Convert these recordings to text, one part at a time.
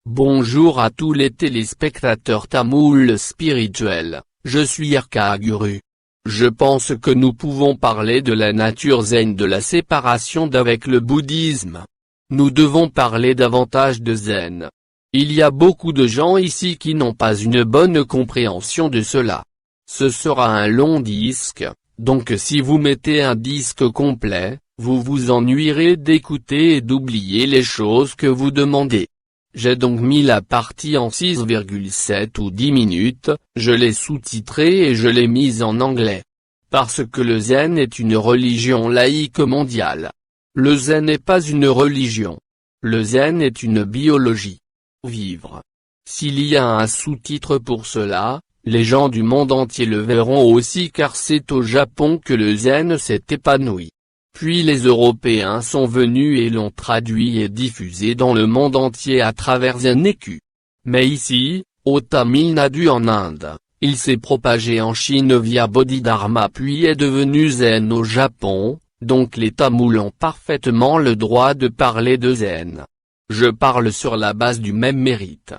Bonjour à tous les téléspectateurs tamouls spirituels, je suis RK Guru. Je pense que nous pouvons parler de la nature zen de la séparation d'avec le bouddhisme. Nous devons parler davantage de zen. Il y a beaucoup de gens ici qui n'ont pas une bonne compréhension de cela. Ce sera un long disque, donc si vous mettez un disque complet, vous vous ennuierez d'écouter et d'oublier les choses que vous demandez. J'ai donc mis la partie en 6,7 ou 10 minutes, je l'ai sous-titrée et je l'ai mise en anglais. Parce que le zen est une religion laïque mondiale. Le zen n'est pas une religion. Le zen est une biologie. Vivre. S'il y a un sous-titre pour cela, les gens du monde entier le verront aussi car c'est au Japon que le zen s'est épanoui. Puis les Européens sont venus et l'ont traduit et diffusé dans le monde entier à travers un écu. Mais ici, au Tamil Nadu en Inde, il s'est propagé en Chine via Bodhidharma puis est devenu zen au Japon, donc les Tamouls ont parfaitement le droit de parler de zen. Je parle sur la base du même mérite.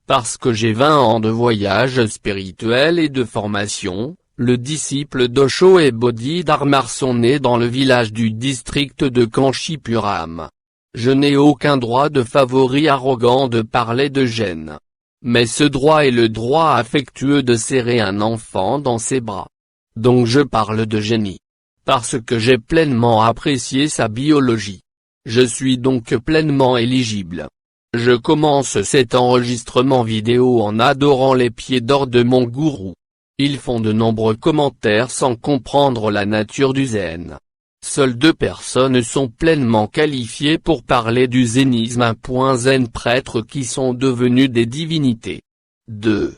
Parce que j'ai 20 ans de voyage spirituel et de formation. Le disciple d'Osho et Bodhidharma sont nés dans le village du district de Kanchipuram. Je n'ai aucun droit de favori arrogant de parler de zen. Mais ce droit est le droit affectueux de serrer un enfant dans ses bras. Donc je parle de génie. Parce que j'ai pleinement apprécié sa biologie. Je suis donc pleinement éligible. Je commence cet enregistrement vidéo en adorant les pieds d'or de mon gourou. Ils font de nombreux commentaires sans comprendre la nature du zen. Seules 2 personnes sont pleinement qualifiées pour parler du zénisme. Zen prêtres qui sont devenus des divinités. 2.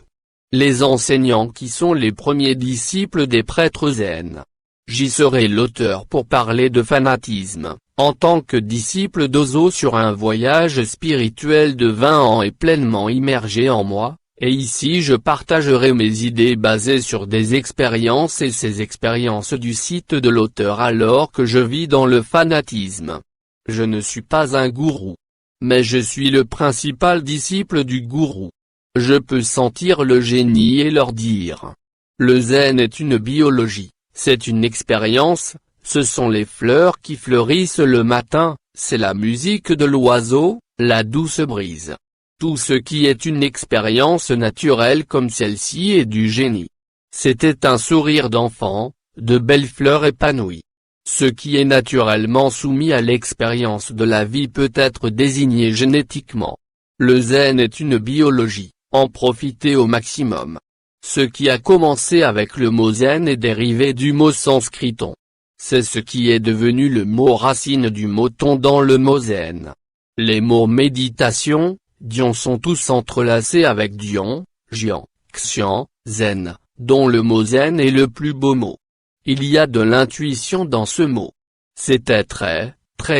Les enseignants qui sont les premiers disciples des prêtres zen. J'y serai l'auteur pour parler de fanatisme, en tant que disciple d'Ozo sur un voyage spirituel de 20 ans et pleinement immergé en moi. Et ici je partagerai mes idées basées sur des expériences et ces expériences du site de l'auteur alors que je vis dans le fanatisme. Je ne suis pas un gourou. Mais je suis le principal disciple du gourou. Je peux sentir le génie et leur dire. Le zen est une biologie, c'est une expérience, ce sont les fleurs qui fleurissent le matin, c'est la musique de l'oiseau, la douce brise. Tout ce qui est une expérience naturelle comme celle-ci est du génie. C'était un sourire d'enfant, de belles fleurs épanouies. Ce qui est naturellement soumis à l'expérience de la vie peut être désigné génétiquement. Le zen est une biologie, en profiter au maximum. Ce qui a commencé avec le mot zen est dérivé du mot sanskriton. C'est ce qui est devenu le mot racine du mot ton dans le mot zen. Les mots méditation, Dion sont tous entrelacés avec Dion, Jian, Xian, Zen, dont le mot zen est le plus beau mot. Il y a de l'intuition dans ce mot. C'était très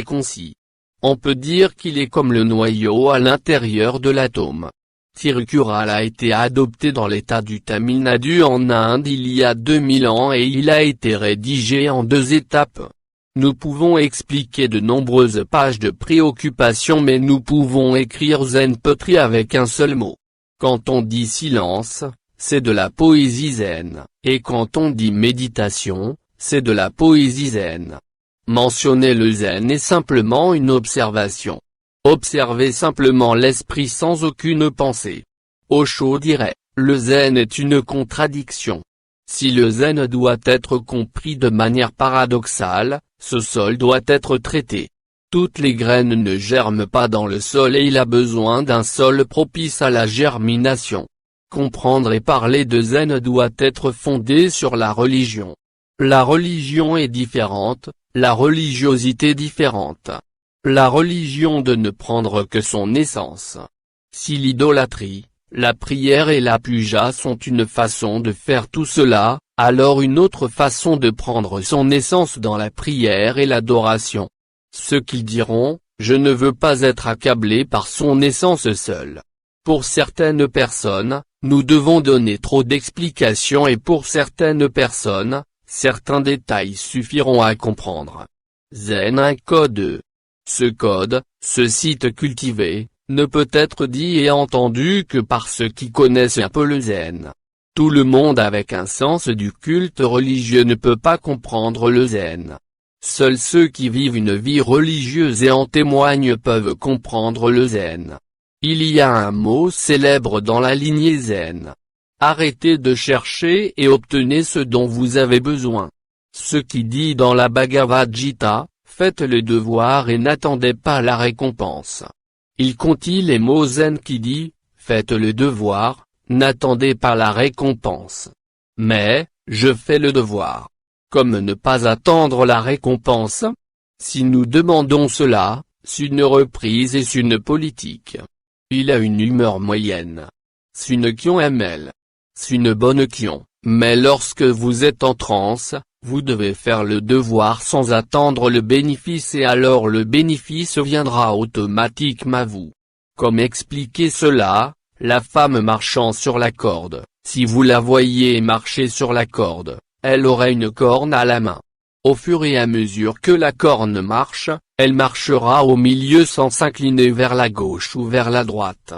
concis. On peut dire qu'il est comme le noyau à l'intérieur de l'atome. Tirukural a été adopté dans l'état du Tamil Nadu en Inde il y a 2000 ans et il a été rédigé en 2 étapes. Nous pouvons expliquer de nombreuses pages de préoccupation mais nous pouvons écrire zen poetry avec un seul mot. Quand on dit silence, c'est de la poésie zen, et quand on dit méditation, c'est de la poésie zen. Mentionner le zen est simplement une observation. Observer simplement l'esprit sans aucune pensée. Osho dirait, le zen est une contradiction. Si le zen doit être compris de manière paradoxale, ce sol doit être traité. Toutes les graines ne germent pas dans le sol et il a besoin d'un sol propice à la germination. Comprendre et parler de zen doit être fondé sur la religion. La religion est différente, la religiosité différente. La religion de ne prendre que son essence. Si l'idolâtrie, la prière et la puja sont une façon de faire tout cela, alors une autre façon de prendre son essence dans la prière et l'adoration. Ceux qui diront, je ne veux pas être accablé par son essence seule. Pour certaines personnes, nous devons donner trop d'explications et pour certaines personnes, certains détails suffiront à comprendre. Zen un code. Ce code, ce site cultivé, ne peut être dit et entendu que par ceux qui connaissent un peu le zen. Tout le monde avec un sens du culte religieux ne peut pas comprendre le zen. Seuls ceux qui vivent une vie religieuse et en témoignent peuvent comprendre le zen. Il y a un mot célèbre dans la lignée zen. Arrêtez de chercher et obtenez ce dont vous avez besoin. Ce qui dit dans la Bhagavad Gita, faites le devoir et n'attendez pas la récompense. Il contient les mots zen qui dit, faites le devoir, n'attendez pas la récompense. Mais, je fais le devoir. Comme ne pas attendre la récompense? Si nous demandons cela, c'est une reprise et c'est une politique. Il a une humeur moyenne. C'est une Kion ML. C'est une bonne Kion, mais lorsque vous êtes en transe, vous devez faire le devoir sans attendre le bénéfice et alors le bénéfice viendra automatiquement à vous. Comme expliquer cela? La femme marchant sur la corde, si vous la voyez marcher sur la corde, elle aurait une corne à la main. Au fur et à mesure que la corne marche, elle marchera au milieu sans s'incliner vers la gauche ou vers la droite.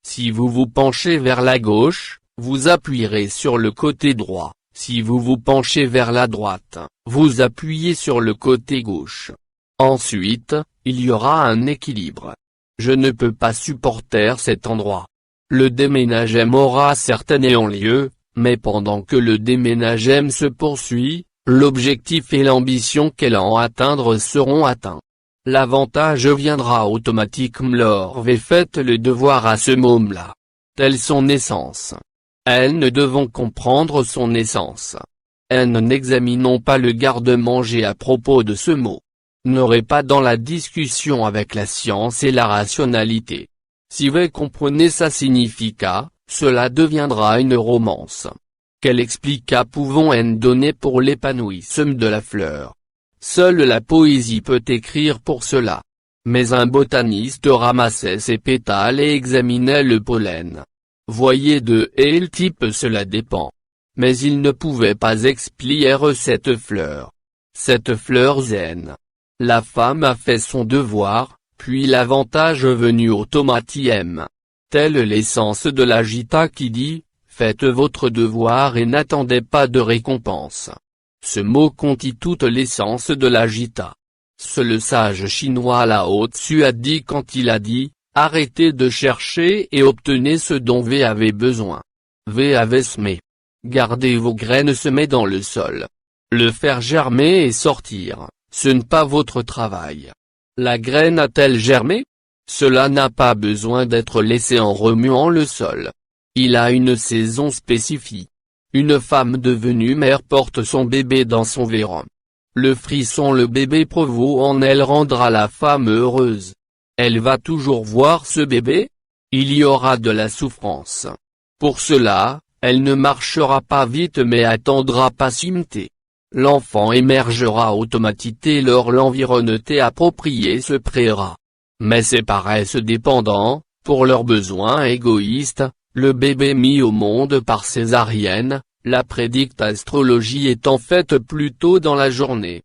Si vous vous penchez vers la gauche, vous appuierez sur le côté droit, si vous vous penchez vers la droite, vous appuyez sur le côté gauche. Ensuite, il y aura un équilibre. Je ne peux pas supporter cet endroit. Le déménagement aura certainement lieu, mais pendant que le déménagement se poursuit, l'objectif et l'ambition qu'elle en atteindre seront atteints. L'avantage viendra automatiquement lors vous faites le devoir à ce moment-là. Telle son essence. Elles ne devons comprendre son essence. Elles n'examinons pas le garde-manger à propos de ce mot. N'aurez pas dans la discussion avec la science et la rationalité. Si vous comprenez sa significat, cela deviendra une romance. Quel explica pouvons-nous donner pour l'épanouissement de la fleur? Seule la poésie peut écrire pour cela. Mais un botaniste ramassait ses pétales et examinait le pollen. Voyez de quel type cela dépend. Mais il ne pouvait pas expliquer cette fleur. Cette fleur zen. La femme a fait son devoir, puis l'avantage venu automatiquement. Telle l'essence de la Gita qui dit, faites votre devoir et n'attendez pas de récompense. Ce mot contient toute l'essence de la Gita. Ce le sage chinois Lao Tzu a dit quand il a dit, arrêtez de chercher et obtenez ce dont vous avez besoin. Vous avez semé. Gardez vos graines semées dans le sol. Le faire germer et sortir, ce n'est pas votre travail. La graine a-t-elle germé? Cela n'a pas besoin d'être laissé en remuant le sol. Il a une saison spécifique. Une femme devenue mère porte son bébé dans son ventre. Le frisson le bébé provoque en elle rendra la femme heureuse. Elle va toujours voir ce bébé? Il y aura de la souffrance. Pour cela, elle ne marchera pas vite mais attendra patiemment. L'enfant émergera automatiquement lors l'environnement approprié se créera. Mais ces paresse dépendants, pour leurs besoins égoïstes, le bébé mis au monde par césarienne, la prédicte astrologie étant faite plus tôt dans la journée.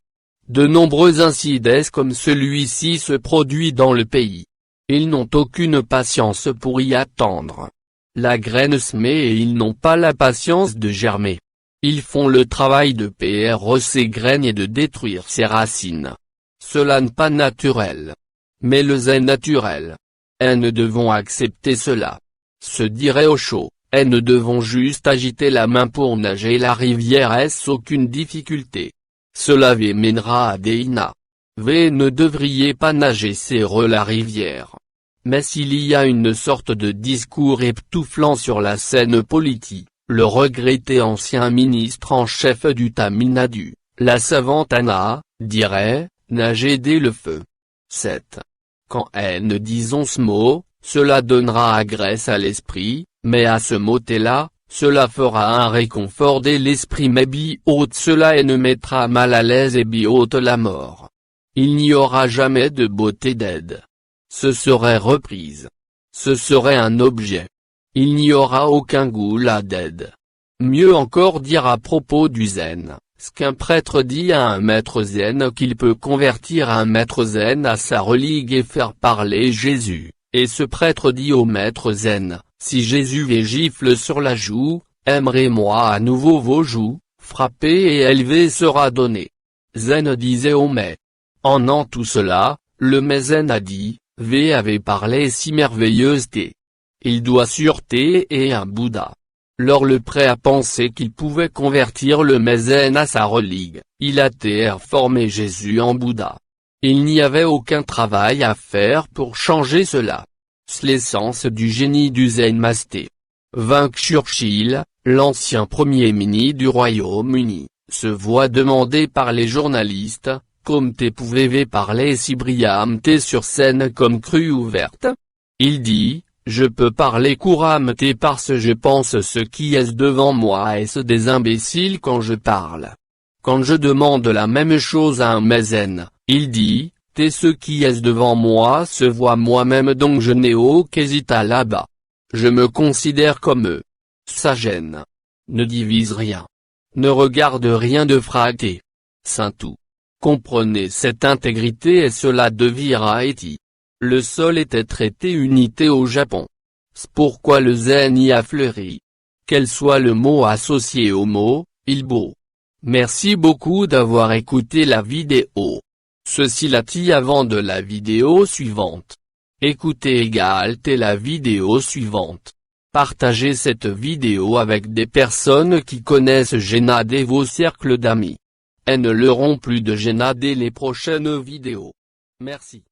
De nombreux incidents comme celui-ci se produisent dans le pays. Ils n'ont aucune patience pour y attendre. La graine se met et ils n'ont pas la patience de germer. Ils font le travail de perdre ses graines et de détruire ses racines. Cela n'est pas naturel. Mais le zen naturel. Nous devons accepter cela. Se dirait au chaud, nous devons juste agiter la main pour nager la rivière sans aucune difficulté. Cela vous mènera à Deina. Vous ne devriez pas nager sur la rivière. Mais s'il y a une sorte de discours époustouflant sur la scène politique, le regretté ancien ministre en chef du Tamil Nadu, la savante Anna, dirait, nager dès le feu. 7. Quand nous disons ce mot, cela donnera agresse à l'esprit, mais à ce mot-là, cela fera un réconfort dès l'esprit mais biote cela et ne mettra mal à l'aise et biote la mort. Il n'y aura jamais de beauté d'aide. Ce serait reprise. Ce serait un objet. Il n'y aura aucun goût là d'aide. Mieux encore dire à propos du zen, ce qu'un prêtre dit à un maître zen qu'il peut convertir un maître zen à sa religion et faire parler Jésus, Et ce prêtre dit au maître zen, si Jésus les gifle sur la joue, aimerez-moi à nouveau vos joues, frappez et élevé sera donné. Zen disait au mai. En tout cela, le mai zen a dit, V avait parlé si merveilleuse T. Il doit sûreté et un Bouddha. Lors le prêtre a pensé qu'il pouvait convertir le mai zen à sa religion, il a transformé Jésus en Bouddha. Il n'y avait aucun travail à faire pour changer cela. C'est l'essence du génie du Zen Master. Churchill, l'ancien premier ministre du Royaume-Uni, se voit demander par les journalistes, comme pouvez-vous parler si brillamment sur scène comme crue ouverte? Il dit, je peux parler couramment parce que je pense ce qui est devant moi est des imbéciles quand je parle. Quand je demande la même chose à un mécène, il dit, ce qui est devant moi se voit moi-même donc je n'ai aucun hésita là-bas. Je me considère comme eux. Ça gêne. Ne divise rien. Ne regarde rien de fraté. Saint tout. Comprenez cette intégrité et cela devira être. Le sol était traité unité au Japon. C'est pourquoi le zen y a fleuri. Quel soit le mot associé au mot, il beau. Merci beaucoup d'avoir écouté la vidéo. Ceci l'a-t-il avant de la vidéo suivante. Écoutez égale la vidéo suivante. Partagez cette vidéo avec des personnes qui connaissent Génade et vos cercles d'amis. Elles ne l'auront plus de Génade les prochaines vidéos. Merci.